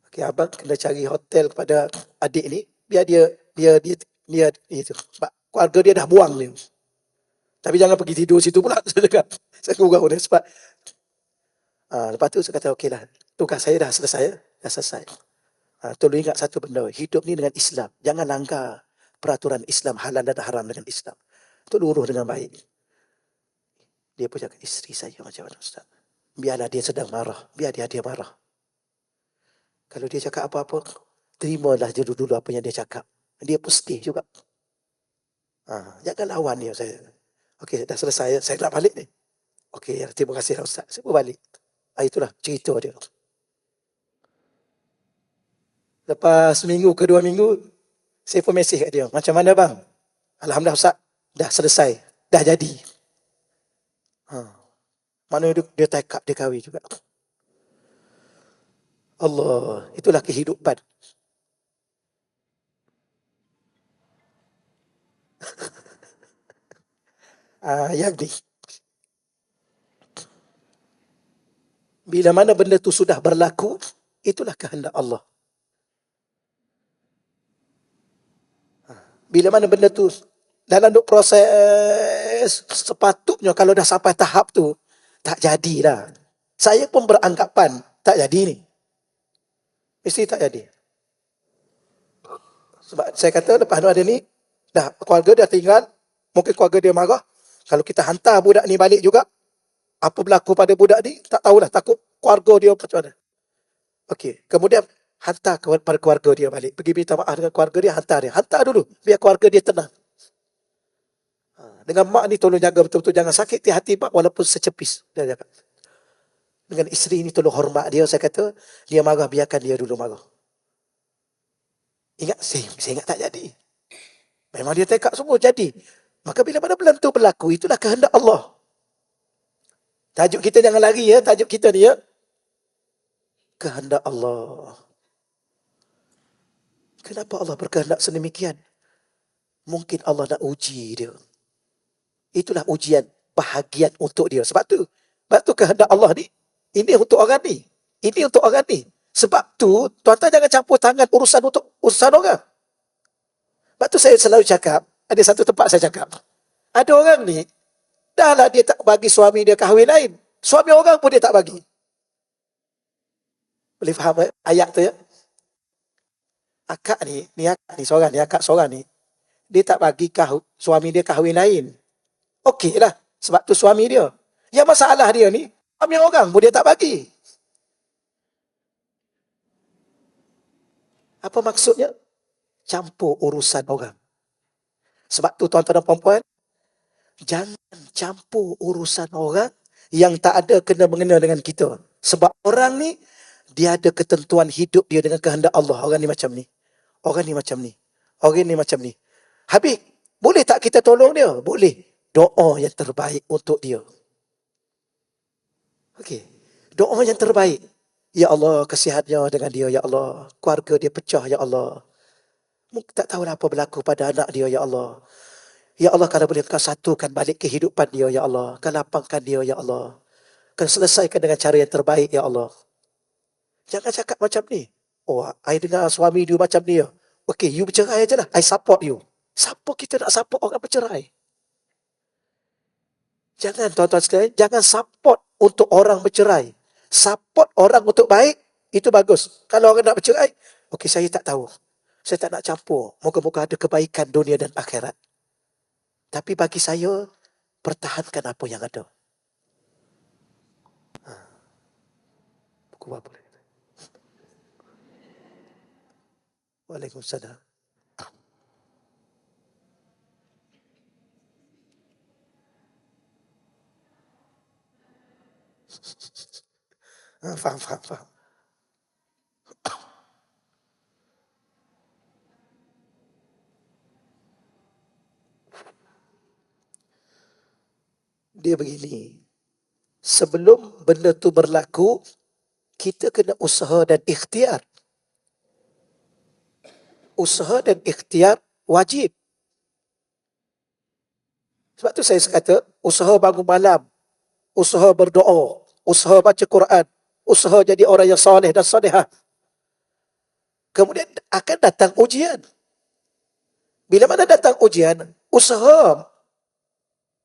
Okey, abang kena cari hotel kepada adik ni, biar dia itu. Sebab keluarga dia dah buang dia. Tapi jangan pergi tidur situ pula. Saya cakap, saya gurau dia sebab. Lepas tu saya kata, okeylah, tugas saya dah selesai. Dah selesai. Tolong ingat satu benda, hidup ni dengan Islam. Jangan langgar peraturan Islam, halal dan haram dengan Islam. Itu lurus dengan baik. Dia pun cakap, isteri saya macam mana Ustaz? Biarlah dia sedang marah. Biar dia marah. Kalau dia cakap apa-apa, terimalah je dulu apa yang dia cakap. Dia pun sedih juga. Jangan lawan dia. Okey, dah selesai. Saya nak balik ni. Okey, terima kasih lah Ustaz. Saya berbalik. Itulah cerita dia. Lepas seminggu ke 2 minggu, saya pun mesej kat dia. Macam mana bang? Alhamdulillah Ustaz, dah selesai. Dah jadi. Ha. Mana dia tekak, dia kahwin juga. Allah, itulah kehidupan. Yang ni. Bila mana benda tu sudah berlaku, itulah kehendak Allah. Bila mana benda tu dalam proses, sepatutnya kalau dah sampai tahap tu, tak jadilah. Saya pun beranggapan tak jadi ni. Mesti tak jadi. Sebab saya kata lepas ada ni, dah keluarga dah tinggal, mungkin keluarga dia marah. Kalau kita hantar budak ni balik juga, apa berlaku pada budak ni, tak tahulah, takut keluarga dia macam mana. Okey, kemudian hantar kepada keluarga dia balik. Pergi minta maaf dengan keluarga dia, hantar dia. Hantar dulu, biar keluarga dia tenang. Dengan mak ni tolong jaga betul-betul, jangan sakit hati mak walaupun secepis. Dia cakap. Dengan isteri ni tolong hormat dia, saya kata, dia marah, biarkan dia dulu marah. Ingat, saya ingat tak jadi. Memang dia tekak semua jadi. Maka bila mana benda tu berlaku, itulah kehendak Allah. Tajuk kita jangan lari ya, tajuk kita ni ya. Kehendak Allah. Kenapa Allah berkehendak sedemikian? Mungkin Allah nak uji dia. Itulah ujian bahagian untuk dia. Sebab tu kehendak Allah ni, ini untuk orang ni. Ini untuk orang ni. Sebab tu, tuan-tuan jangan campur tangan urusan orang. Sebab tu saya selalu cakap, ada satu tempat saya cakap, ada orang ni, dah lah dia tak bagi suami dia kahwin lain. Suami orang pun dia tak bagi. Boleh faham ayat tu ya? Akak seorang ni, dia tak bagi suami dia kahwin lain. Okey lah, sebab tu suami dia. Yang masalah dia ni, suami orang pun dia tak bagi. Apa maksudnya? Campur urusan orang. Sebab tu tuan-tuan dan puan-puan, jangan campur urusan orang yang tak ada kena-mengena dengan kita. Sebab orang ni, dia ada ketentuan hidup dia dengan kehendak Allah. Orang ni macam ni. Orang ni macam ni. Orang ni macam ni. Habis, boleh tak kita tolong dia? Boleh. Doa yang terbaik untuk dia. Okey. Doa yang terbaik. Ya Allah, kasihannya dengan dia, ya Allah. Keluarga dia pecah, ya Allah. Mungkin tak tahulah apa berlaku pada anak dia, ya Allah. Ya Allah, kalau boleh kau satukan balik kehidupan dia, ya Allah. Kau lapangkan dia, ya Allah. Kau selesaikan dengan cara yang terbaik, ya Allah. Jangan cakap macam ni. Oh, I dengar suami dia macam ni. Okey, you bercerai aja lah. I support you. Siapa kita nak support orang bercerai? Jangan tuan-tuan sekalian, jangan support untuk orang bercerai. Support orang untuk baik, itu bagus. Kalau orang nak bercerai, okey, saya tak tahu. Saya tak nak campur. Moga-moga ada kebaikan dunia dan akhirat. Tapi bagi saya, pertahankan apa yang ada. Buku apa boleh? Waalaikumsalam. Faham. Dia begini. Sebelum benda tu berlaku, kita kena usaha dan ikhtiar. Usaha dan ikhtiar wajib. Sebab tu saya kata, usaha bangun malam, usaha berdoa, usaha baca Quran, usaha jadi orang yang soleh dan solehah. Kemudian akan datang ujian. Bila mana datang ujian, usaha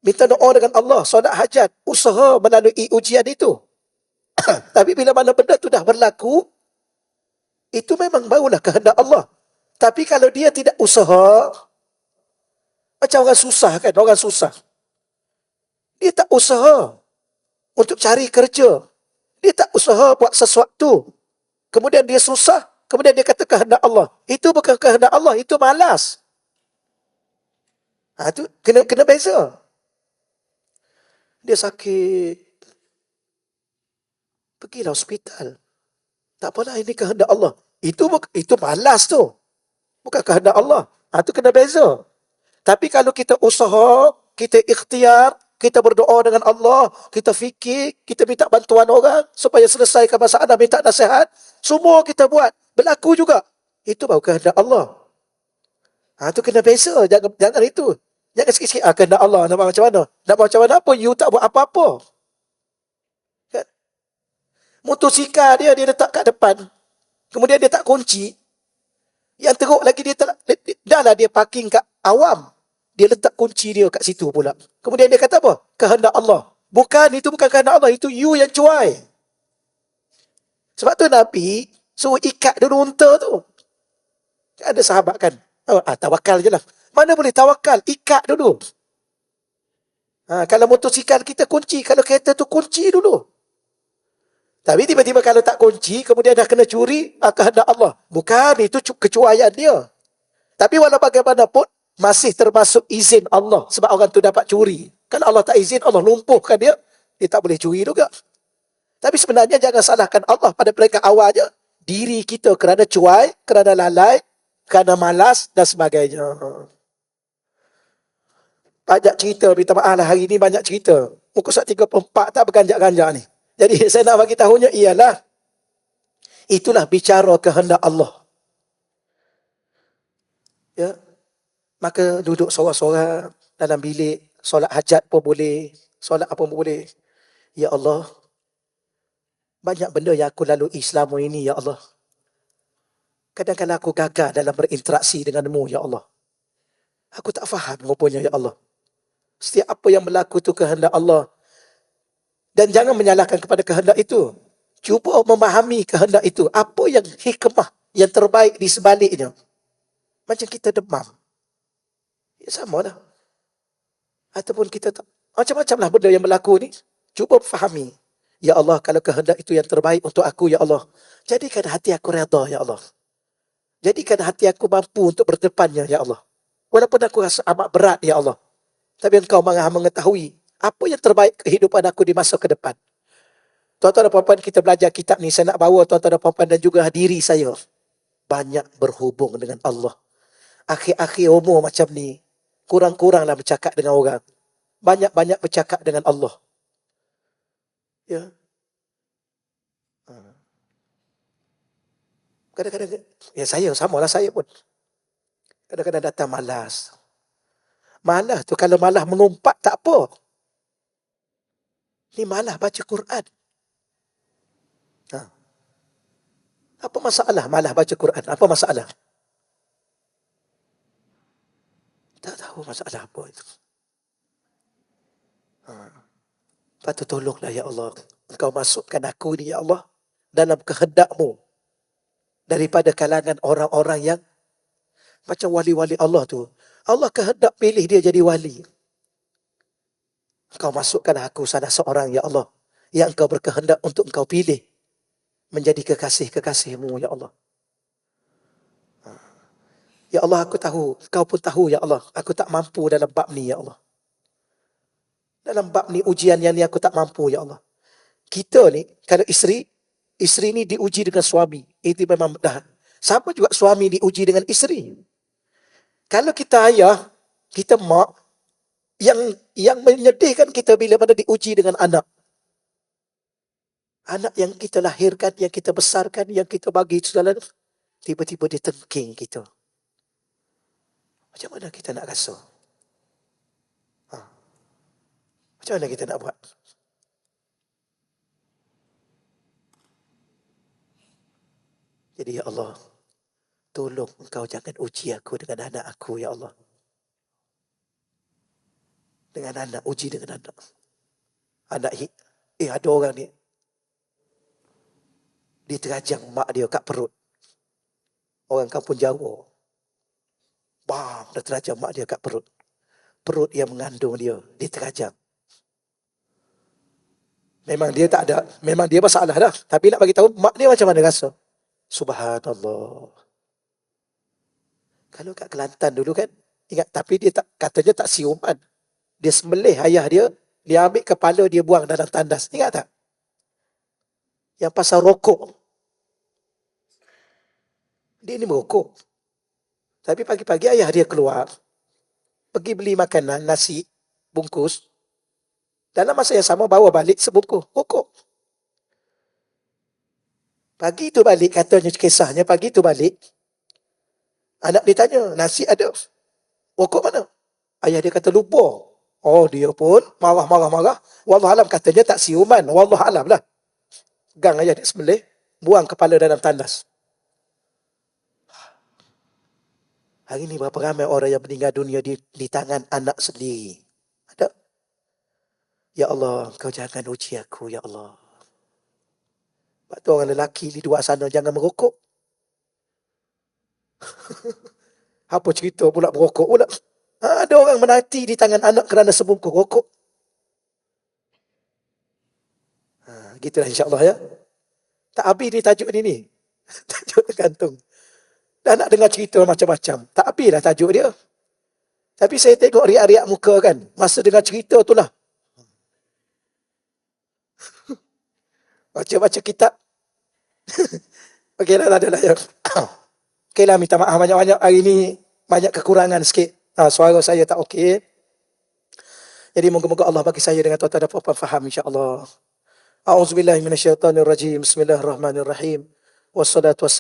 minta doa dengan Allah, solat hajat, usaha melalui ujian itu. Tapi bila mana benda tu dah berlaku, itu memang barulah kehendak Allah. Tapi kalau dia tidak usaha, macam orang susah kan, orang susah. Dia tak usaha untuk cari kerja. Dia tak usaha buat sesuatu. Kemudian dia susah, kemudian dia kata kehendak Allah. Itu bukan kehendak Allah, itu malas. Itu kena beza. Dia sakit. Pergilah hospital. Tak apalah, ini kehendak Allah. Itu malas tu. Bukan kehendak Allah. Itu kena beza. Tapi kalau kita usaha, kita ikhtiar, kita berdoa dengan Allah, kita fikir, kita minta bantuan orang supaya selesaikan masalah, minta nasihat, semua kita buat. Berlaku juga. Itu baru kehendak Allah. Itu kena beza. Jangan itu. Jangan sikit-sikit, kehendak Allah. Nak buat macam mana? Nak buat macam mana pun, you tak buat apa-apa. Kan? Motosikal dia letak kat depan. Kemudian dia tak kunci. Yang teruk lagi dah lah dia parking kat awam. Dia letak kunci dia kat situ pula. Kemudian dia kata apa? Kehendak Allah. Itu bukan kehendak Allah. Itu you yang cuai. Sebab tu Nabi suruh ikat dulu unta tu. Ada sahabat kan? Tawakal je lah. Mana boleh tawakal? Ikat dulu. Kalau motosikal kita kunci. Kalau kereta tu kunci dulu. Tapi tiba-tiba kalau tak kunci, kemudian dah kena curi, kehendak Allah. Bukan, itu kecuaian dia. Tapi walau bagaimanapun, masih termasuk izin Allah. Sebab orang tu dapat curi. Kalau Allah tak izin, Allah lumpuhkan dia. Dia tak boleh curi juga. Tapi sebenarnya jangan salahkan Allah pada peringkat awalnya. Diri kita kerana cuai, kerana lalai, kerana malas dan sebagainya. Banyak cerita, minta maaf lah hari ni banyak cerita. Muka surat 34 tak berganjak-ganjak ni. Jadi saya nak bagi tahunya ialah, itulah bicara kehendak Allah. Ya. Maka duduk sorang-sorang dalam bilik, solat hajat pun boleh, solat apa pun boleh. Ya Allah, banyak benda yang aku lalui selama ini, ya Allah. Kadang-kadang aku gagal dalam berinteraksi denganmu, ya Allah. Aku tak faham rupanya, ya Allah. Setiap apa yang berlaku itu kehendak Allah. Dan jangan menyalahkan kepada kehendak itu. Cuba memahami kehendak itu. Apa yang hikmah, yang terbaik di sebaliknya. Macam kita demam. Ya sama lah. Ataupun kita tak. Macam-macam lah benda yang berlaku ni. Cuba fahami. Ya Allah, kalau kehendak itu yang terbaik untuk aku, ya Allah. Jadikan hati aku redha, ya Allah. Jadikan hati aku mampu untuk berdepannya, ya Allah. Walaupun aku rasa amat berat, ya Allah. Tapi Engkau maha mengetahui apa yang terbaik kehidupan aku di masa ke depan. Tuan-tuan dan puan-puan, kita belajar kitab ni. Saya nak bawa tuan-tuan dan puan-puan dan juga diri saya banyak berhubung dengan Allah. Akhir-akhir umur macam ni, kurang-kuranglah bercakap dengan orang. Banyak-banyak bercakap dengan Allah. Ya. Kadang-kadang, ya saya, samalah saya pun. Kadang-kadang datang malas. Malas tu, kalau malas mengumpat tak apa. Ni malas baca Quran. Apa masalah malas baca Quran? Apa masalah? Tak tahu masalah apa itu. Patut tolonglah, ya Allah. Engkau masukkan aku ni, ya Allah, dalam kehendak-Mu. Daripada kalangan orang-orang yang macam wali-wali Allah tu. Allah kehendak pilih dia jadi wali. Engkau masukkan aku salah seorang, ya Allah, yang Engkau berkehendak untuk Engkau pilih menjadi kekasih-kekasih-Mu, ya Allah. Ya Allah, aku tahu, Kau pun tahu, ya Allah, aku tak mampu dalam bab ni, ya Allah. Dalam bab ni, ujian yang ni aku tak mampu, ya Allah. Kita ni, kalau isteri ni diuji dengan suami. Itu memang dah. Sama juga suami diuji dengan isteri. Kalau kita ayah, kita mak, yang menyedihkan kita bila mana diuji dengan anak. Anak yang kita lahirkan, yang kita besarkan, yang kita bagi segala, tiba-tiba dia tengking kita. Macam mana kita nak rasa? Macam mana kita nak buat? Jadi ya Allah, tolong Engkau jangan uji aku dengan anak aku, ya Allah. Dengan anak, uji dengan anak. Ada orang ni, dia terajang mak dia kat perut. Orang kampung Jawa. Bam, dia terajang mak dia kat perut. Perut yang mengandung dia terajang. Memang dia tak ada, memang dia masalah dah. Tapi nak bagi tahu mak dia macam mana rasa. Subhanallah. Kalau kat Kelantan dulu kan, ingat, tapi dia tak, katanya tak siuman. Dia sembelih ayah dia, Dia ambil kepala, dia buang dalam tandas. Ingat tak? Yang pasal rokok. Dia ni merokok. Tapi pagi-pagi ayah dia keluar, pergi beli makanan, nasi, bungkus. Dalam masa yang sama bawa balik sebungkus rokok. Pagi tu balik, katanya kisahnya, pagi tu balik, anak dia tanya, nasi ada, rokok mana? Ayah dia kata lupa. Oh, dia pun marah. Wallahualam, katanya tak siuman. Wallahualam lah. Gang ayah dia sembelih, buang kepala dalam tandas. Hari ni berapa ramai orang yang meninggal dunia di tangan anak sendiri. Ada? Ya Allah, kau jangan uji aku, ya Allah. Sebab tu orang lelaki di luar sana jangan merokok. Apa cerita pula merokok pula? Ada orang mati di tangan anak kerana sebungkus rokok. Gitulah insyaAllah ya. Tak habis ni tajuk ni. Tajuk tergantung. Dah nak dengar cerita macam-macam. Tak habis lah tajuk dia. Tapi saya tengok riak-riak muka kan. Masa dengar cerita tu lah. Baca-baca kitab. Okey dah lah ya. Okey lah, minta maaf banyak-banyak. Hari ni banyak kekurangan sikit. Suara saya tak okey. Jadi moga-moga Allah bagi saya dengan tuan-tuan dan puan-puan faham insya-Allah. A'udzubillahi minasyaitonirrajim. Bismillahirrahmanirrahim. Wassalatu wassalamu